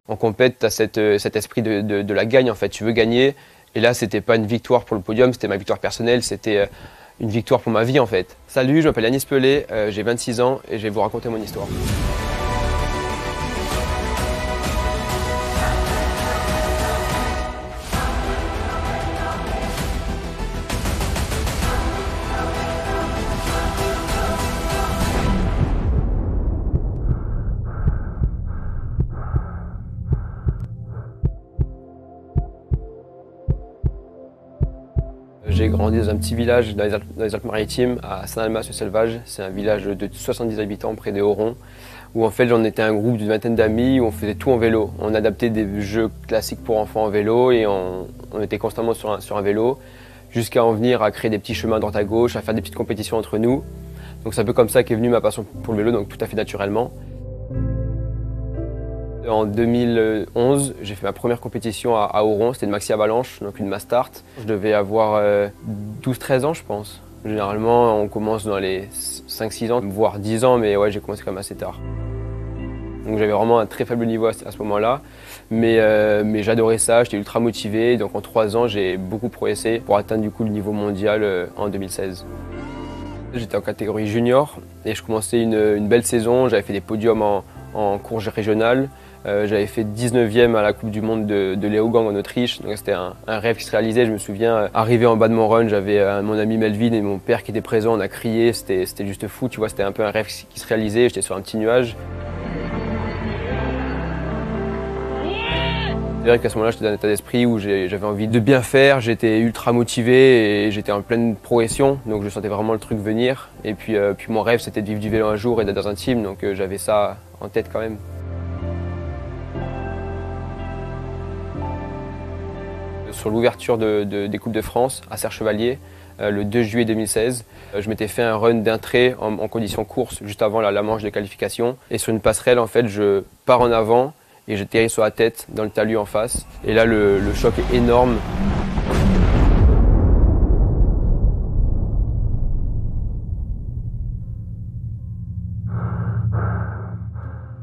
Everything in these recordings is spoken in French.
En compète, tu as cet esprit de la gagne, en fait. Tu veux gagner. Et là, c'était pas une victoire pour le podium, c'était ma victoire personnelle, c'était une victoire pour ma vie, en fait. Salut, je m'appelle Yanis Pelé, j'ai 26 ans et je vais vous raconter mon histoire. J'ai grandi dans un petit village dans les Alpes-Maritimes, à Saint-Almas-le-Selvage. C'est un village de 70 habitants près des Orons, où en fait on était un groupe d'une vingtaine d'amis, où on faisait tout en vélo. On adaptait des jeux classiques pour enfants en vélo et on était constamment sur un vélo, jusqu'à en venir à créer des petits chemins à droite à gauche, à faire des petites compétitions entre nous. Donc c'est un peu comme ça qu'est venue ma passion pour le vélo, donc tout à fait naturellement. En 2011, j'ai fait ma première compétition à Oron, c'était une maxi avalanche, donc une mass start. Je devais avoir 12-13 ans, je pense. Généralement, on commence dans les 5-6 ans, voire 10 ans, mais ouais, j'ai commencé quand même assez tard. Donc j'avais vraiment un très faible niveau à ce moment-là, mais j'adorais ça, j'étais ultra motivé. Donc en 3 ans, j'ai beaucoup progressé pour atteindre du coup le niveau mondial en 2016. J'étais en catégorie junior et je commençais une belle saison, j'avais fait des podiums en course régionale. J'avais fait 19e à la Coupe du Monde de Leogang en Autriche, donc c'était un rêve qui se réalisait. Je me souviens, arrivé en bas de mon run, j'avais mon ami Melvin et mon père qui étaient présents, on a crié, c'était juste fou, tu vois, c'était un peu un rêve qui se réalisait, j'étais sur un petit nuage. C'est vrai qu'à ce moment-là, j'étais dans un état d'esprit où j'avais envie de bien faire, j'étais ultra motivé et j'étais en pleine progression, donc je sentais vraiment le truc venir. Et puis mon rêve, c'était de vivre du vélo un jour et d'être dans un team, donc j'avais ça en tête quand même. Sur l'ouverture des Coupes de France à Serre-Chevalier, le 2 juillet 2016, je m'étais fait un run d'un trait en condition course juste avant la manche de qualification. Et sur une passerelle, en fait, je pars en avant et je atterris sur la tête dans le talus en face. Et là, le choc est énorme.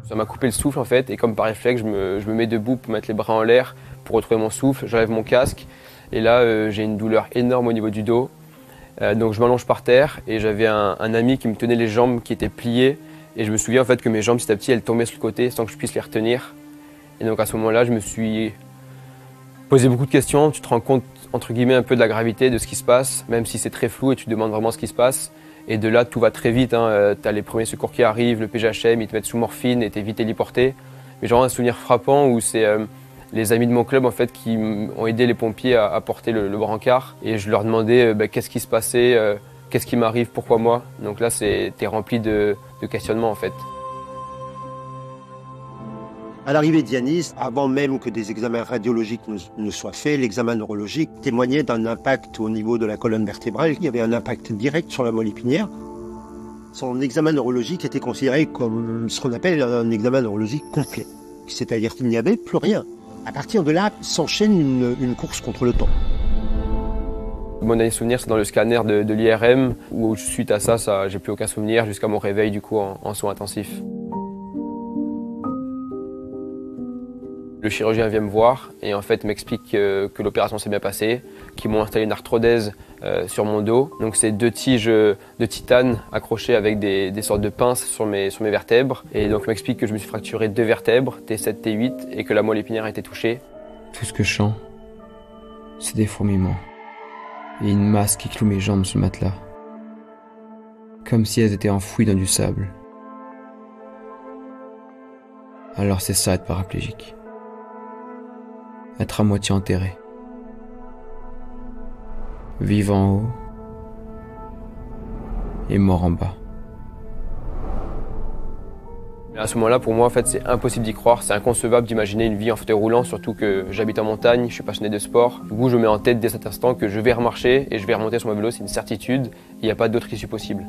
Ça m'a coupé le souffle en fait, et comme par réflexe, je me mets debout pour mettre les bras en l'air, pour retrouver mon souffle, j'enlève mon casque, et là j'ai une douleur énorme au niveau du dos. Donc je m'allonge par terre, et j'avais un ami qui me tenait les jambes qui étaient pliées, et je me souviens en fait que mes jambes petit à petit elles tombaient sur le côté sans que je puisse les retenir. Et donc à ce moment-là, je me suis posé beaucoup de questions, tu te rends compte entre guillemets un peu de la gravité de ce qui se passe, même si c'est très flou et tu te demandes vraiment ce qui se passe. Et de là, tout va très vite, hein. Tu as les premiers secours qui arrivent, le PGHM, ils te mettent sous morphine et tu es vite héliporté. Mais j'ai un souvenir frappant où c'est les amis de mon club en fait, qui ont aidé les pompiers à porter le brancard. Et je leur demandais qu'est-ce qui se passait, qu'est-ce qui m'arrive, pourquoi moi. Donc là, tu es rempli de questionnements en fait. À l'arrivée d'Yanis, avant même que des examens radiologiques ne soient faits, l'examen neurologique témoignait d'un impact au niveau de la colonne vertébrale. Il y avait un impact direct sur la moelle épinière. Son examen neurologique était considéré comme ce qu'on appelle un examen neurologique complet. C'est-à-dire qu'il n'y avait plus rien. À partir de là, s'enchaîne une course contre le temps. Mon dernier souvenir, c'est dans le scanner de l'IRM, où suite à ça, j'ai plus aucun souvenir jusqu'à mon réveil du coup en soins intensifs. Le chirurgien vient me voir et en fait m'explique que l'opération s'est bien passée, qu'ils m'ont installé une arthrodèse sur mon dos. Donc c'est 2 tiges de titane accrochées avec des sortes de pinces sur mes vertèbres. Et donc m'explique que je me suis fracturé 2 vertèbres, T7, T8, et que la moelle épinière a été touchée. Tout ce que je sens, c'est des fourmillements et une masse qui cloue mes jambes sur le matelas, comme si elles étaient enfouies dans du sable. Alors c'est ça être paraplégique. Être à moitié enterré. Vivant en haut et mort en bas. À ce moment-là, pour moi, en fait, c'est impossible d'y croire. C'est inconcevable d'imaginer une vie en fauteuil roulant, surtout que j'habite en montagne, je suis passionné de sport. Du coup, je mets en tête dès cet instant que je vais remarcher et je vais remonter sur mon vélo, c'est une certitude. Il n'y a pas d'autre issue possible.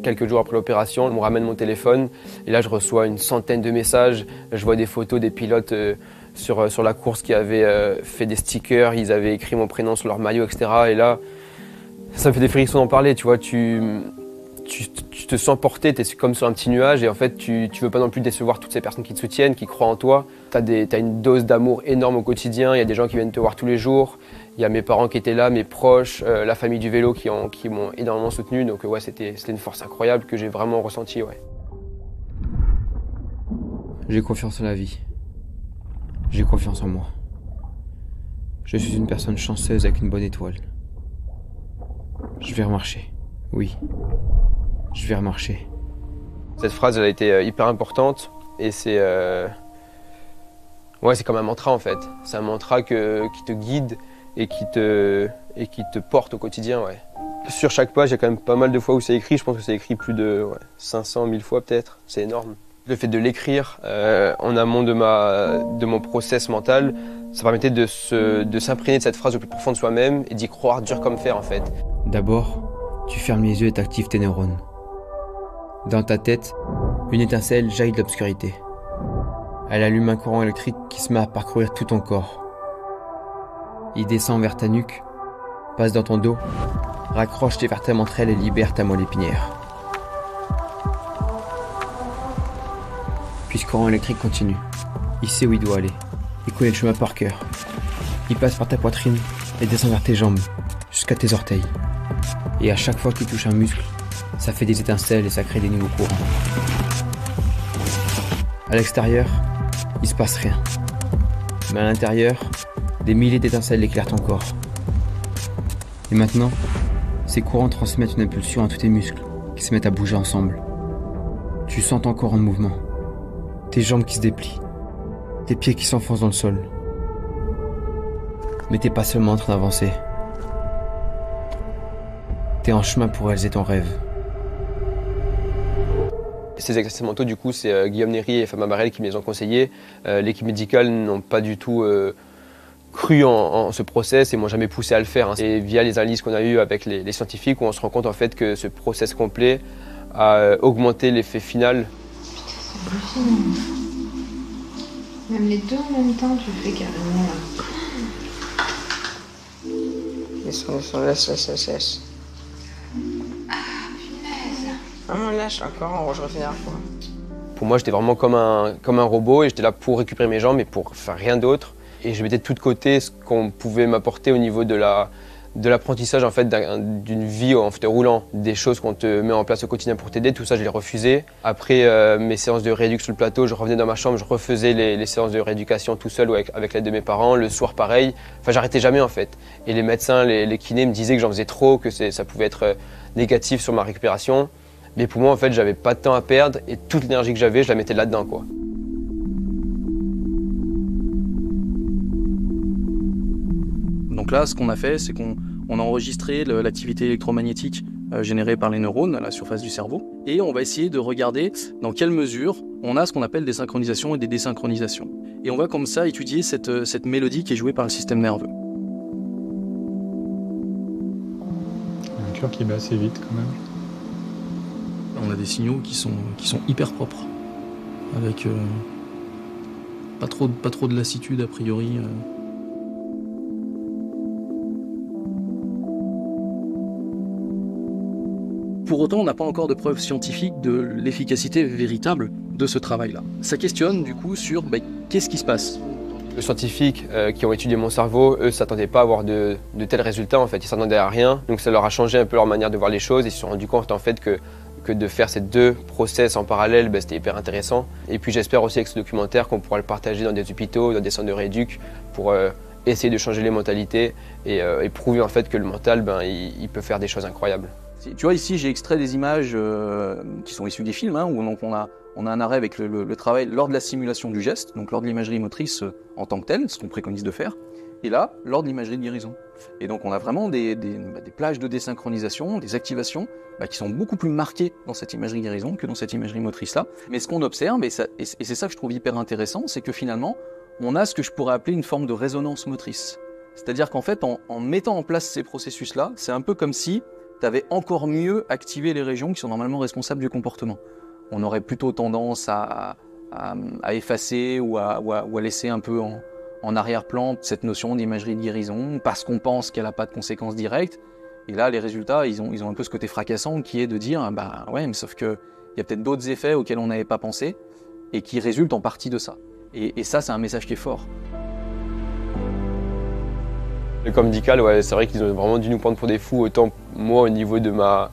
Quelques jours après l'opération, on me ramène mon téléphone et là je reçois une centaine de messages. Je vois des photos des pilotes sur la course qui avaient fait des stickers, ils avaient écrit mon prénom sur leur maillot, etc. Et là, ça me fait des frissons d'en parler, tu vois. Tu tu te sens porté, tu es comme sur un petit nuage et en fait tu veux pas non plus décevoir toutes ces personnes qui te soutiennent, qui croient en toi. T'as une dose d'amour énorme au quotidien, il y a des gens qui viennent te voir tous les jours, il y a mes parents qui étaient là, mes proches, la famille du vélo qui m'ont énormément soutenu, donc ouais, c'était une force incroyable que j'ai vraiment ressentie. Ouais. J'ai confiance en la vie. J'ai confiance en moi. Je suis une personne chanceuse avec une bonne étoile. Je vais remarcher. Oui. Je vais remarcher. Cette phrase, elle a été hyper importante et c'est ouais, c'est comme un mantra en fait. C'est un mantra qui te guide et qui te porte au quotidien. Ouais. Sur chaque page, il y a quand même pas mal de fois où c'est écrit. Je pense que c'est écrit plus de 500 000 fois peut-être. C'est énorme. Le fait de l'écrire en amont de mon process mental, ça permettait de s'imprégner de cette phrase au plus profond de soi-même et d'y croire dur comme fer en fait. D'abord, tu fermes les yeux et t'actives tes neurones. Dans ta tête, une étincelle jaillit de l'obscurité. Elle allume un courant électrique qui se met à parcourir tout ton corps. Il descend vers ta nuque, passe dans ton dos, raccroche tes vertèbres entre elles et libère ta moelle épinière. Puis ce courant électrique continue. Il sait où il doit aller. Il connaît le chemin par cœur. Il passe par ta poitrine et descend vers tes jambes, jusqu'à tes orteils. Et à chaque fois qu'il touche un muscle, ça fait des étincelles et ça crée des nouveaux courants. À l'extérieur, il se passe rien. Mais à l'intérieur, des milliers d'étincelles éclairent ton corps. Et maintenant, ces courants transmettent une impulsion à tous tes muscles qui se mettent à bouger ensemble. Tu sens ton corps en mouvement. Tes jambes qui se déplient, tes pieds qui s'enfoncent dans le sol. Mais t'es pas seulement en train d'avancer. T'es en chemin pour réaliser ton rêve. Ces exercices mentaux, du coup, c'est Guillaume Néry et Fabien Barrel qui me les ont conseillés. L'équipe médicale n'ont pas du tout cru en ce process et m'ont jamais poussé à le faire. Et via les analyses qu'on a eues avec les scientifiques, on se rend compte en fait que ce process complet a augmenté l'effet final. Même les deux en même temps, tu le fais carrément là. Laisse. Ah, punaise. Ah, on lâche encore, je refais la fois. Pour moi, j'étais vraiment comme un robot et j'étais là pour récupérer mes jambes et pour faire rien d'autre. Et je mettais de tout de côté ce qu'on pouvait m'apporter au niveau de l'apprentissage en fait, d'une vie en fauteuil roulant, des choses qu'on te met en place au quotidien pour t'aider, tout ça je l'ai refusé. Après mes séances de rééducation sur le plateau, je revenais dans ma chambre, je refaisais les séances de rééducation tout seul ou avec l'aide de mes parents, le soir pareil, enfin j'arrêtais jamais en fait. Et les médecins, les kinés me disaient que j'en faisais trop, que ça pouvait être négatif sur ma récupération. Mais pour moi en fait j'avais pas de temps à perdre et toute l'énergie que j'avais je la mettais là-dedans quoi. Donc là, ce qu'on a fait, c'est qu'on a enregistré l'activité électromagnétique générée par les neurones à la surface du cerveau et on va essayer de regarder dans quelle mesure on a ce qu'on appelle des synchronisations et des désynchronisations. Et on va comme ça étudier cette mélodie qui est jouée par le système nerveux. Un cœur qui bat assez vite quand même. On a des signaux qui sont hyper propres, avec pas trop de lassitude a priori. Pour autant, on n'a pas encore de preuves scientifiques de l'efficacité véritable de ce travail-là. Ça questionne du coup sur qu'est-ce qui se passe. Les scientifiques qui ont étudié mon cerveau, eux, ne s'attendaient pas à avoir de tels résultats. En fait, ils s'attendaient à rien. Donc ça leur a changé un peu leur manière de voir les choses. Ils se sont rendus compte en fait que de faire ces deux process en parallèle, c'était hyper intéressant. Et puis j'espère aussi avec ce documentaire qu'on pourra le partager dans des hôpitaux, dans des centres de rééduc pour essayer de changer les mentalités et prouver en fait que le mental, il peut faire des choses incroyables. Tu vois, ici, j'ai extrait des images qui sont issues des films, où donc on a un arrêt avec le travail lors de la simulation du geste, donc lors de l'imagerie motrice en tant que telle, ce qu'on préconise de faire, et là, lors de l'imagerie de guérison. Et donc on a vraiment des plages de désynchronisation, des activations qui sont beaucoup plus marquées dans cette imagerie guérison que dans cette imagerie motrice-là. Mais ce qu'on observe, et c'est ça que je trouve hyper intéressant, c'est que finalement, on a ce que je pourrais appeler une forme de résonance motrice. C'est-à-dire qu'en fait, en mettant en place ces processus-là, c'est un peu comme si tu avais encore mieux activé les régions qui sont normalement responsables du comportement. On aurait plutôt tendance à effacer ou à laisser un peu en arrière-plan cette notion d'imagerie de guérison parce qu'on pense qu'elle n'a pas de conséquences directes. Et là, les résultats, ils ont un peu ce côté fracassant qui est de dire, bah ouais, mais sauf qu'il y a peut-être d'autres effets auxquels on n'avait pas pensé et qui résultent en partie de ça. Et ça, c'est un message qui est fort. Le camp médical, ouais, c'est vrai qu'ils ont vraiment dû nous prendre pour des fous, autant moi au niveau de ma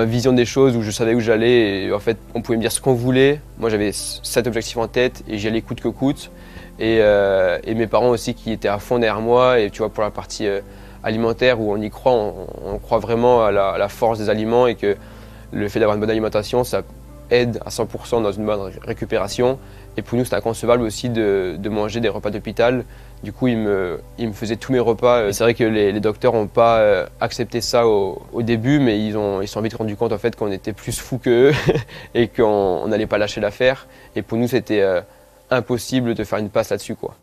vision des choses, où je savais où j'allais. Et en fait, on pouvait me dire ce qu'on voulait. Moi, j'avais cet objectif en tête et j'y allais coûte que coûte. Et mes parents aussi qui étaient à fond derrière moi. Et tu vois, pour la partie alimentaire, où on y croit, on croit vraiment à la force des aliments et que le fait d'avoir une bonne alimentation, ça aide à 100% dans une bonne récupération. Et pour nous, c'était inconcevable aussi de manger des repas d'hôpital. Du coup, ils me faisaient tous mes repas. C'est vrai que les docteurs n'ont pas accepté ça au début, mais ils se sont vite rendus compte en fait, qu'on était plus fous qu'eux et qu'on n'allait pas lâcher l'affaire. Et pour nous, c'était impossible de faire une passe là-dessus, quoi.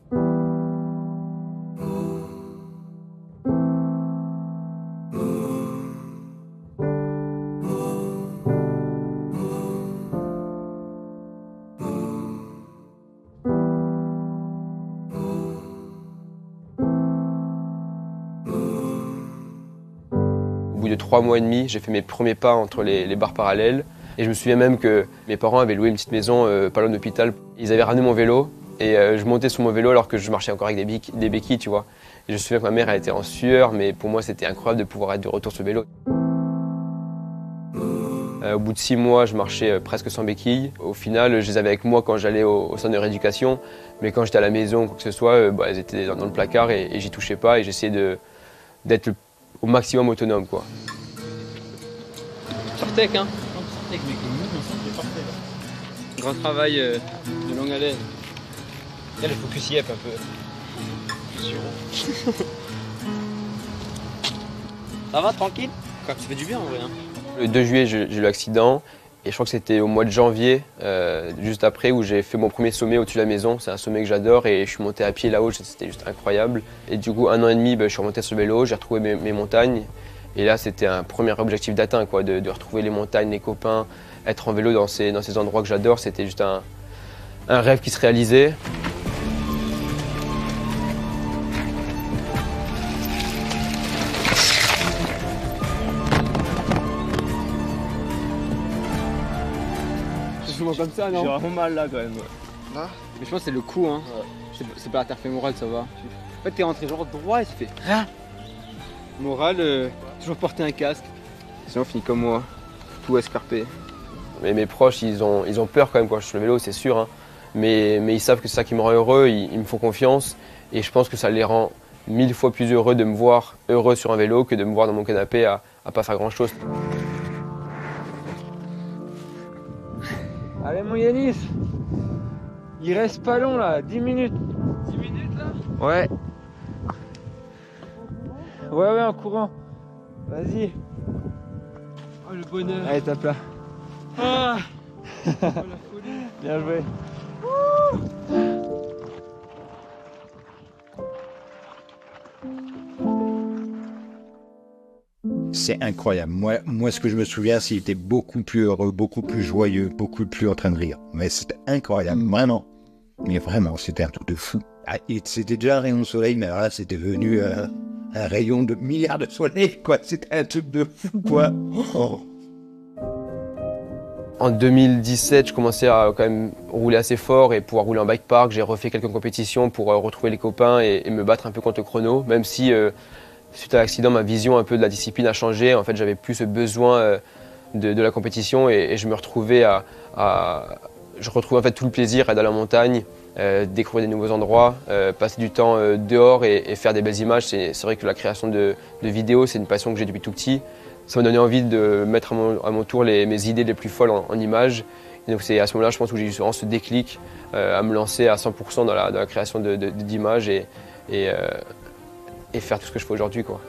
Au bout de 3 mois et demi, j'ai fait mes premiers pas entre les barres parallèles. Et je me souviens même que mes parents avaient loué une petite maison pas loin de l'hôpital. Ils avaient ramené mon vélo et je montais sur mon vélo alors que je marchais encore avec des béquilles, tu vois. Et je me souviens que ma mère elle était en sueur, mais pour moi c'était incroyable de pouvoir être de retour sur le vélo. Au bout de 6 mois, je marchais presque sans béquilles. Au final, je les avais avec moi quand j'allais au centre de rééducation. Mais quand j'étais à la maison ou quoi que ce soit, elles étaient dans le placard et j'y touchais pas. Et j'essayais d'être au maximum autonome, quoi. Sortec, hein. Grand travail de longue haleine. Là, le focus y est un peu. Ça va, tranquille? Quand tu fais du bien en vrai. Hein. Le 2 juillet, j'ai eu l'accident. Et je crois que c'était au mois de janvier, juste après, où j'ai fait mon premier sommet au-dessus de la maison. C'est un sommet que j'adore et je suis monté à pied là-haut, c'était juste incroyable. Et du coup, 1 an et demi, je suis remonté sur le vélo, j'ai retrouvé mes montagnes. Et là, c'était un premier objectif d'atteint, quoi, de retrouver les montagnes, les copains, être en vélo dans ces endroits que j'adore. C'était juste un rêve qui se réalisait. Comme ça, non? J'ai vraiment mal là quand même. Là? Mais je pense que c'est le coup, hein. Ouais. C'est pas la terre fémorale, ça va. En fait, t'es rentré genre droit et tu fais rien. Morale, toujours porter un casque. Sinon, on finit comme moi, tout escarpé. Mais mes proches, ils ont peur quand même quand je suis sur le vélo, c'est sûr. Hein. Mais ils savent que c'est ça qui me rend heureux, ils me font confiance. Et je pense que ça les rend 1000 fois plus heureux de me voir heureux sur un vélo que de me voir dans mon canapé à pas faire grand chose. Allez mon Yanis, il reste pas long là, 10 minutes. 10 minutes là? Ouais. Ouais, en courant. Vas-y. Oh le bonheur. Allez, tape là. Ah oh, la folie. Bien joué. C'est incroyable. Moi, ce que je me souviens, c'est qu'il était beaucoup plus heureux, beaucoup plus joyeux, beaucoup plus en train de rire. Mais c'était incroyable, vraiment. Mais vraiment, c'était un truc de fou. Ah, c'était déjà un rayon de soleil, mais alors là, c'était devenu un rayon de milliards de soleil, quoi. C'était un truc de fou, quoi. Oh. En 2017, je commençais à quand même rouler assez fort et pouvoir rouler en bike park. J'ai refait quelques compétitions pour retrouver les copains et me battre un peu contre le chrono, même si suite à l'accident, ma vision un peu de la discipline a changé. En fait, j'avais plus ce besoin de la compétition et je me retrouvais je retrouvais en fait tout le plaisir à aller à la montagne, découvrir des nouveaux endroits, passer du temps dehors et faire des belles images. C'est vrai que la création de vidéos, c'est une passion que j'ai depuis tout petit. Ça m'a donné envie de mettre à mon tour mes idées les plus folles en images. Et donc c'est à ce moment-là, je pense, où j'ai eu vraiment ce déclic à me lancer à 100% dans la création d'images et faire tout ce que je fais aujourd'hui, quoi.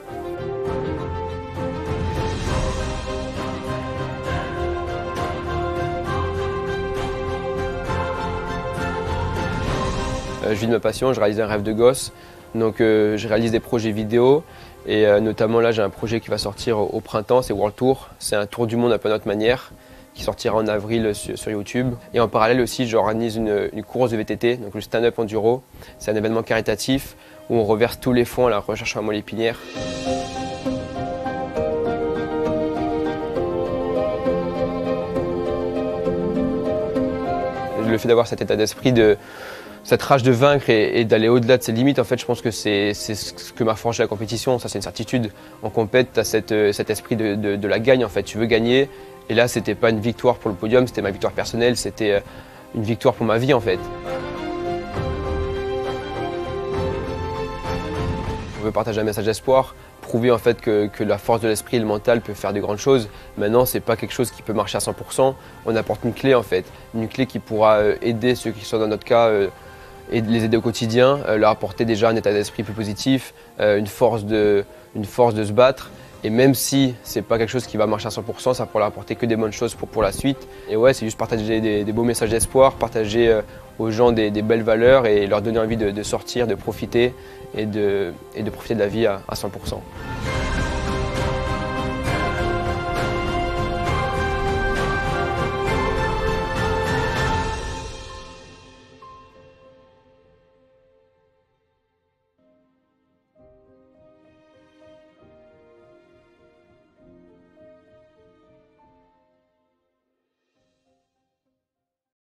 Je vis de ma passion, je réalise un rêve de gosse, donc je réalise des projets vidéo et notamment là j'ai un projet qui va sortir au printemps, c'est World Tour, c'est un tour du monde un peu à notre manière qui sortira en avril sur YouTube. Et en parallèle aussi, j'organise une course de VTT, donc le stand-up enduro. C'est un événement caritatif où on reverse tous les fonds à la recherche en moelle épinière. le fait d'avoir cet état d'esprit, cette rage de vaincre et d'aller au-delà de ses limites, en fait, je pense que c'est ce que m'a forgé la compétition. Ça, c'est une certitude. En compète, tu as cet esprit de la gagne, en fait. Tu veux gagner. Et là, c'était pas une victoire pour le podium, c'était ma victoire personnelle, c'était une victoire pour ma vie, en fait. On veut partager un message d'espoir, prouver en fait que la force de l'esprit et le mental peut faire de grandes choses. Maintenant, c'est pas quelque chose qui peut marcher à 100%. On apporte une clé, en fait, une clé qui pourra aider ceux qui sont dans notre cas et les aider au quotidien, leur apporter déjà un état d'esprit plus positif, une force de se battre. Et même si c'est pas quelque chose qui va marcher à 100%, ça pourra leur apporter que des bonnes choses pour la suite. Et ouais, c'est juste partager des beaux messages d'espoir, partager aux gens des belles valeurs et leur donner envie de sortir, de profiter et de profiter de la vie à 100%.